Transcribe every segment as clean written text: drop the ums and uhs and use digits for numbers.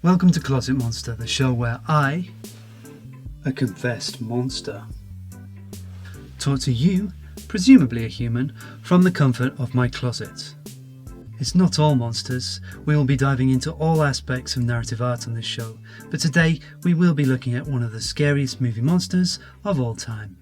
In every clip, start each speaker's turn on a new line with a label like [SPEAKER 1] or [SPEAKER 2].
[SPEAKER 1] Welcome to Closet Monster, the show where I, a confessed monster, talk to you, presumably a human, from the comfort of my closet. It's not all monsters. We will be diving into all aspects of narrative art on this show, but today we will be looking at one of the scariest movie monsters of all time.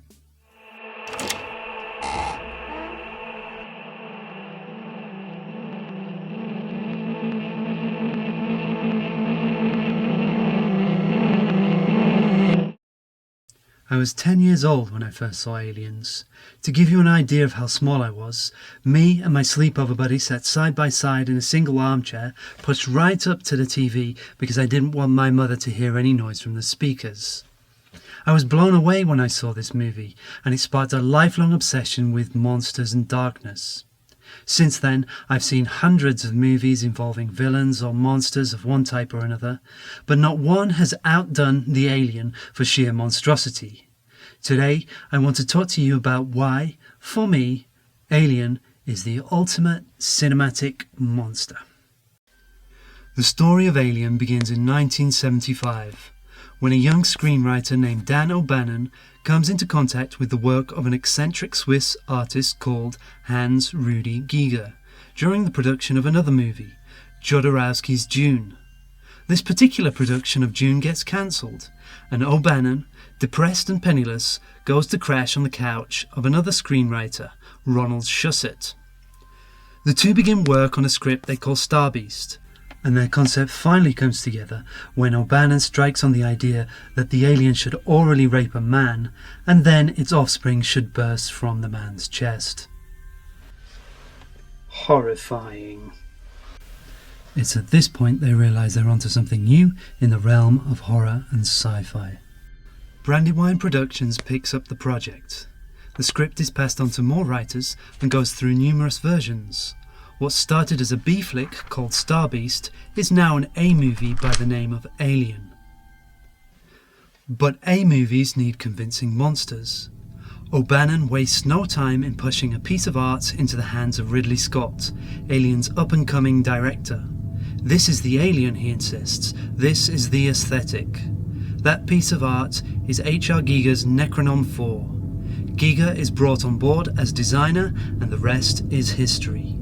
[SPEAKER 1] I was 10 years old when I first saw Aliens. To give you an idea of how small I was, me and my sleepover buddy sat side by side in a single armchair, pushed right up to the TV because I didn't want my mother to hear any noise from the speakers. I was blown away when I saw this movie, and it sparked a lifelong obsession with monsters and darkness. Since then, I've seen hundreds of movies involving villains or monsters of one type or another, but not one has outdone the Alien for sheer monstrosity. Today, I want to talk to you about why, for me, Alien is the ultimate cinematic monster. The story of Alien begins in 1975, when a young screenwriter named Dan O'Bannon comes into contact with the work of an eccentric Swiss artist called Hans Rudi Giger during the production of another movie, Jodorowsky's Dune. This particular production of Dune gets cancelled, and O'Bannon, depressed and penniless, goes to crash on the couch of another screenwriter, Ronald Shusett. The two begin work on a script they call Starbeast, and their concept finally comes together when O'Bannon strikes on the idea that the alien should orally rape a man, and then its offspring should burst from the man's chest. Horrifying. It's at this point they realise they're onto something new in the realm of horror and sci-fi. Brandywine Productions picks up the project. The script is passed on to more writers and goes through numerous versions. What started as a B flick called Starbeast is now an A movie by the name of Alien. But A movies need convincing monsters. O'Bannon wastes no time in pushing a piece of art into the hands of Ridley Scott, Alien's up-and-coming director. This is the Alien, he insists. This is the aesthetic. That piece of art is H.R. Giger's Necronom 4. Giger is brought on board as designer, and the rest is history.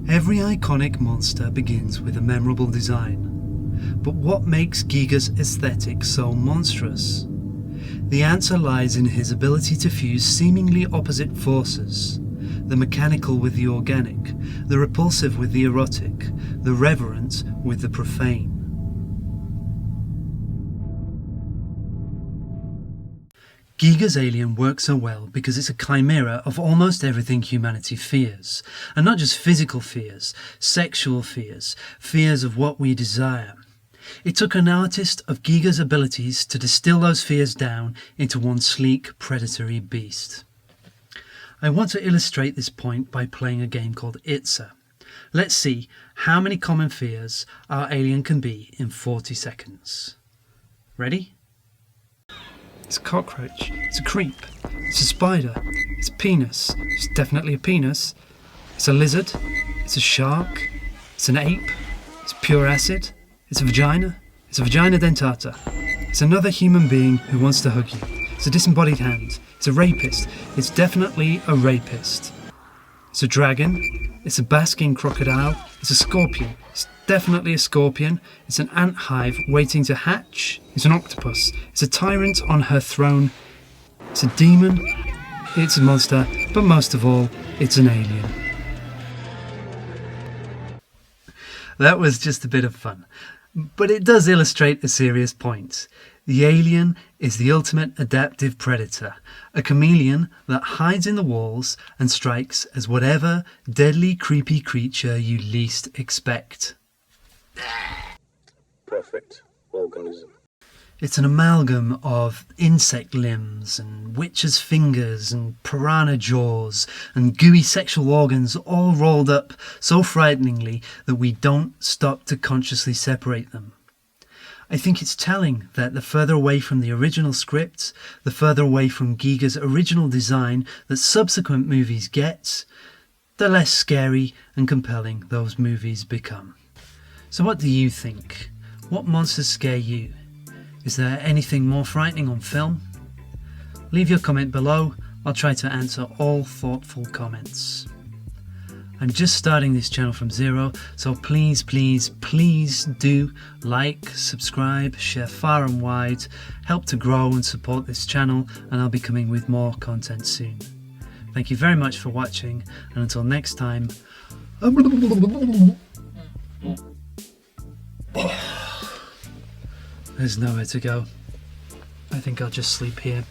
[SPEAKER 1] Every iconic monster begins with a memorable design. But what makes Giger's aesthetic so monstrous? The answer lies in his ability to fuse seemingly opposite forces. The mechanical with the organic, the repulsive with the erotic, the reverent with the profane. Giger's Alien works so well because it's a chimera of almost everything humanity fears, and not just physical fears, sexual fears, fears of what we desire. It took an artist of Giger's abilities to distill those fears down into one sleek, predatory beast. I want to illustrate this point by playing a game called Itza. Let's see how many common fears our alien can be in 40 seconds. Ready? It's a cockroach, it's a creep, it's a spider, it's a penis, it's definitely a penis, it's a lizard, it's a shark, it's an ape, it's pure acid, it's a vagina dentata, it's another human being who wants to hug you, it's a disembodied hand, it's a rapist, it's definitely a rapist, it's a dragon, it's a basking crocodile, it's a scorpion, it's definitely a scorpion, it's an ant hive waiting to hatch, it's an octopus, it's a tyrant on her throne, it's a demon, it's a monster, but most of all, it's an alien. That was just a bit of fun, but it does illustrate a serious point. The alien is the ultimate adaptive predator, a chameleon that hides in the walls and strikes as whatever deadly, creepy creature you least expect.
[SPEAKER 2] Perfect organism.
[SPEAKER 1] It's an amalgam of insect limbs and witches' fingers and piranha jaws and gooey sexual organs all rolled up so frighteningly that we don't stop to consciously separate them. I think it's telling that the further away from the original script, the further away from Giger's original design that subsequent movies get, the less scary and compelling those movies become. So what do you think? What monsters scare you? Is there anything more frightening on film? Leave your comment below. I'll try to answer all thoughtful comments. I'm just starting this channel from zero, so please do like, subscribe, share far and wide, help to grow and support this channel, and I'll be coming with more content soon. Thank you very much for watching, and until next time. There's nowhere to go. I think I'll just sleep here.